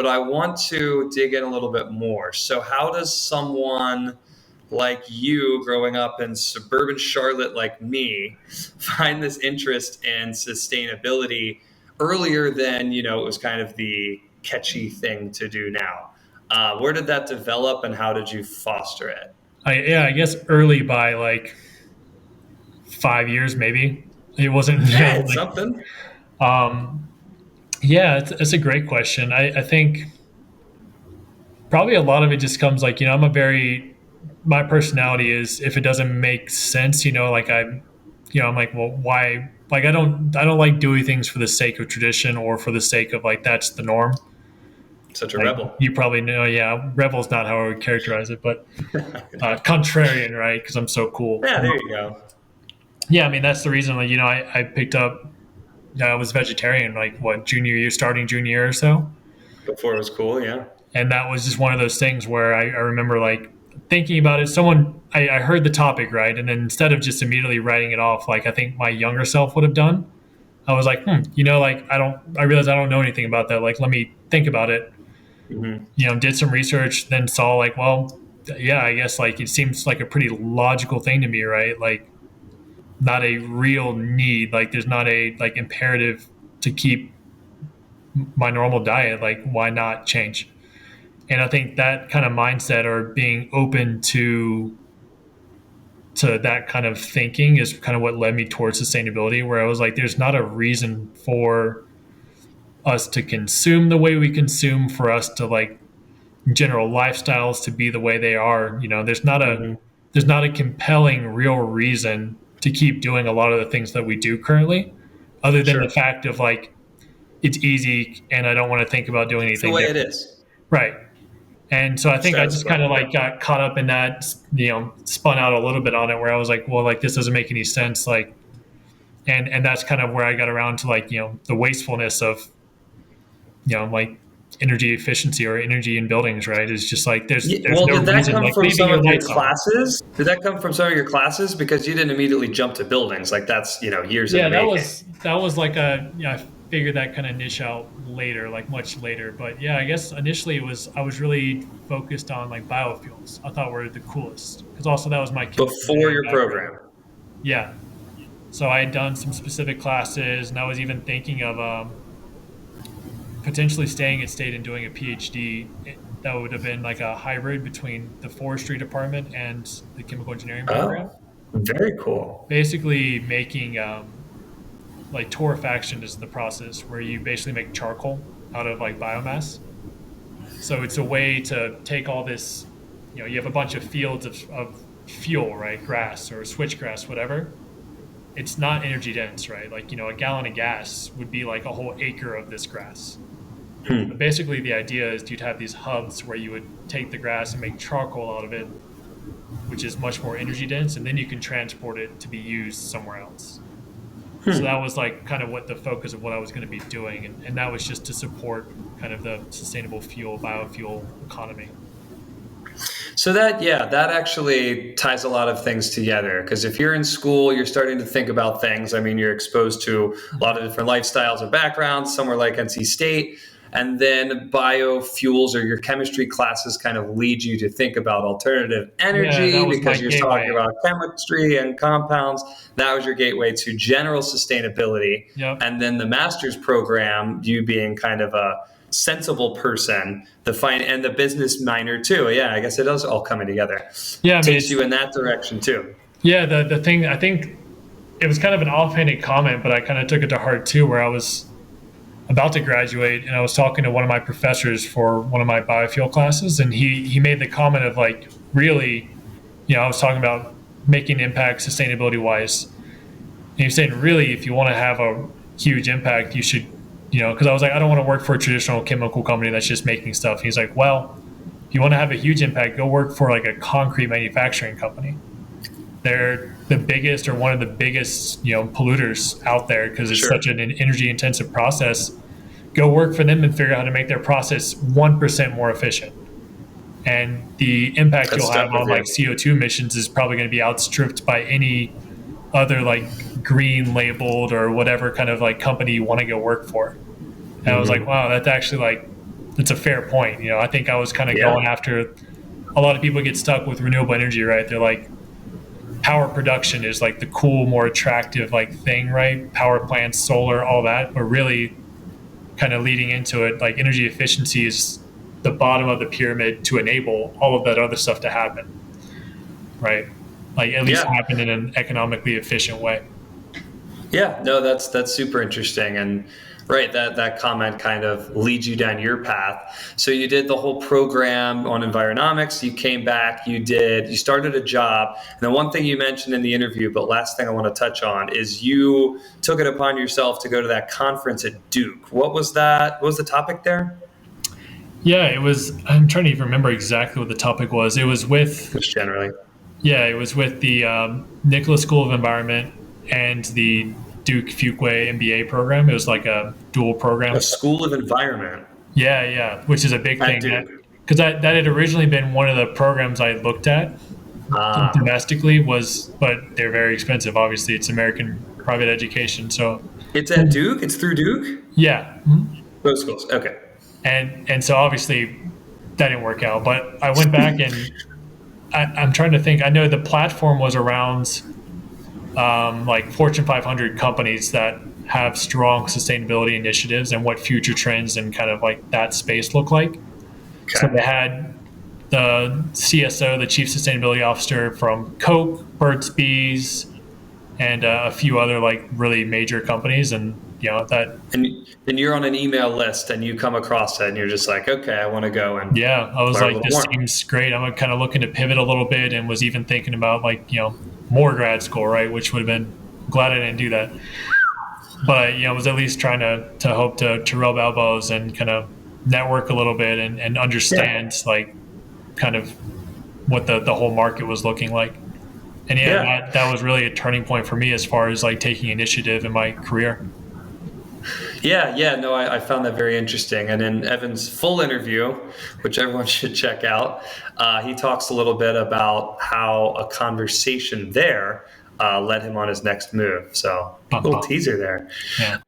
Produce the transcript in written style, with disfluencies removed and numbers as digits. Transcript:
but I want to dig in a little bit more. So how does someone like you, growing up in suburban Charlotte like me, find this interest in sustainability earlier than, it was kind of the catchy thing to do now? Where did that develop and how did you foster it? I guess early by like 5 years, maybe. It wasn't, Hey, it's something. um, yeah, it's a great question. I think probably a lot of it just comes like, my personality is if it doesn't make sense, I'm like, well, why? Like, I don't like doing things for the sake of tradition or for the sake of like, that's the norm. Such a Like rebel. you probably know, yeah, rebel's not how I would characterize it, but contrarian, right? Because I'm so cool. Yeah, there you go. Yeah, I mean that's the reason. Like I picked up. I was vegetarian like what starting junior year or so, Before it was cool, yeah. and that was just one of those things where I remember like thinking about it. I heard the topic right, and then instead of just immediately writing it off, like I think my younger self would have done, I was like, like I realized I don't know anything about that. Like let me think about it. Hmm. Did some research, then saw like, well, yeah, I guess like it seems like a pretty logical thing to me, right? Like not a real need. Like there's not a like imperative to keep my normal diet. Like why not change? And I think that kind of mindset or being open to that kind of thinking is kind of what led me towards sustainability, where I was like, there's not a reason for us to consume the way we consume, for us to like general lifestyles to be the way they are. Hmm. There's not a compelling real reason to keep doing a lot of the things that we do currently, other than the Sure. fact of like it's easy and I don't want to think about doing It's the anything way it different. is. Right. And so I think I just kind Satisfying. of like got caught up in that, spun out a little bit on it where I was like, well, like this doesn't make any sense. Like, and that's kind of where I got around to like, the wastefulness of, like energy efficiency or energy in buildings, right? Is just like, Yeah, there's well, no did that reason come like from leaving some your of your lights on. classes? Did that come from some of your classes? Because you didn't immediately jump to buildings. Like that's, years in the Yeah, that making. was that was like I figured that kind of niche out later, like much later. But yeah, I guess initially I was really focused on like biofuels. I thought were the coolest because also that was my chemical Before engineering your background. program. Yeah, so I had done some specific classes, and I was even thinking of potentially staying at state and doing a PhD. That would have been like a hybrid between the forestry department and the chemical engineering program. Oh, very cool. Basically, making like torrefaction is the process where you basically make charcoal out of like biomass. So it's a way to take all this, you have a bunch of fields of fuel, right? Grass or switchgrass, whatever. It's not energy dense, right? Like, a gallon of gas would be like a whole acre of this grass. But Hmm. basically, the idea is you'd have these hubs where you would take the grass and make charcoal out of it, which is much more energy dense, and then you can transport it to be used somewhere else. So that was like kind of what the focus of what I was going to be doing, and that was just to support kind of the sustainable fuel biofuel economy. So that, yeah, that actually ties a lot of things together. Because if you're in school, you're starting to think about things. I mean, you're exposed to a lot of different lifestyles and backgrounds, somewhere like NC State. And then biofuels or your chemistry classes kind of lead you to think about alternative Yeah, that energy was my because you're talking gateway. about chemistry and compounds. That was your gateway to general sustainability. Yep. And then the master's program, you being kind of a sensible person, and the business minor too. Yeah, I guess it does all coming together. Yeah, I mean Takes it's you in that direction too. yeah, the thing I think it was kind of an offhanded comment, but I kind of took it to heart too, where I was about to graduate and I was talking to one of my professors for one of my biofuel classes, and he made the comment of like, really, I was talking about making impact sustainability wise. And he was saying, really, if you want to have a huge impact, you should, because I was like, I don't want to work for a traditional chemical company that's just making stuff. He's like, well, if you want to have a huge impact, go work for like a concrete manufacturing company. They're the biggest or one of the biggest, polluters out there because it's such Sure. an energy intensive process. Go work for them and figure out how to make their process 1% more efficient. And the impact That you'll have stuck with on like you. CO2 emissions is probably going to be outstripped by any other like green labeled or whatever kind of like company you want to go work for. And I was like, Hmm. wow, that's actually like it's a fair point. I think I was kind of Yeah. going after, a lot of people get stuck with renewable energy, right? They're like, power production is like the cool, more attractive like thing, right? Power plants, solar, all that. But really kind of leading into it, like energy efficiency is the bottom of the pyramid to enable all of that other stuff to happen, right? Like at least Yeah. happen in an economically efficient way. Yeah, no, that's super interesting, and right, that comment kind of leads you down your path. So you did the whole program on environomics. You came back. You started a job, and the one thing you mentioned in the interview, but last thing I want to touch on is you took it upon yourself to go to that conference at Duke. What was that? What was the topic there? Yeah, it was. I'm trying to even remember exactly what the topic was. It was with, Just generally, yeah, it was with the Nicholas School of Environment and the Duke Fuquay MBA program. It was like a dual program. a school of environment Yeah, yeah, which is a big at thing. Duke. Because that had originally been one of the programs I looked at Ah, domestically, but they're very expensive. Obviously, it's American private education. So it's at Duke. It's through Duke. yeah, Both schools. Okay. and so obviously that didn't work out. But I went back and I'm trying to think. I know the platform was around like Fortune 500 companies that have strong sustainability initiatives and what future trends and kind of like that space look like. So they had the CSO, the Chief Sustainability Officer from Coke, Burt's Bees, and a few other like really major companies, and that. And you're on an email list and you come across it and you're just like, okay, I want to go and Yeah, I was learn a like, little this more. seems great. I'm kind of looking to pivot a little bit, and was even thinking about like more grad school, right? Which would have been, glad I didn't do that, but was at least trying to hope to rub elbows and kind of network a little bit and understand like kind of what the whole market was looking like. And yeah, Yeah. that was really a turning point for me as far as like taking initiative in my career. Yeah, no, I found that very interesting. And in Evan's full interview, which everyone should check out, he talks a little bit about how a conversation there led him on his next move. So, Bum, little bum. teaser there. Yeah.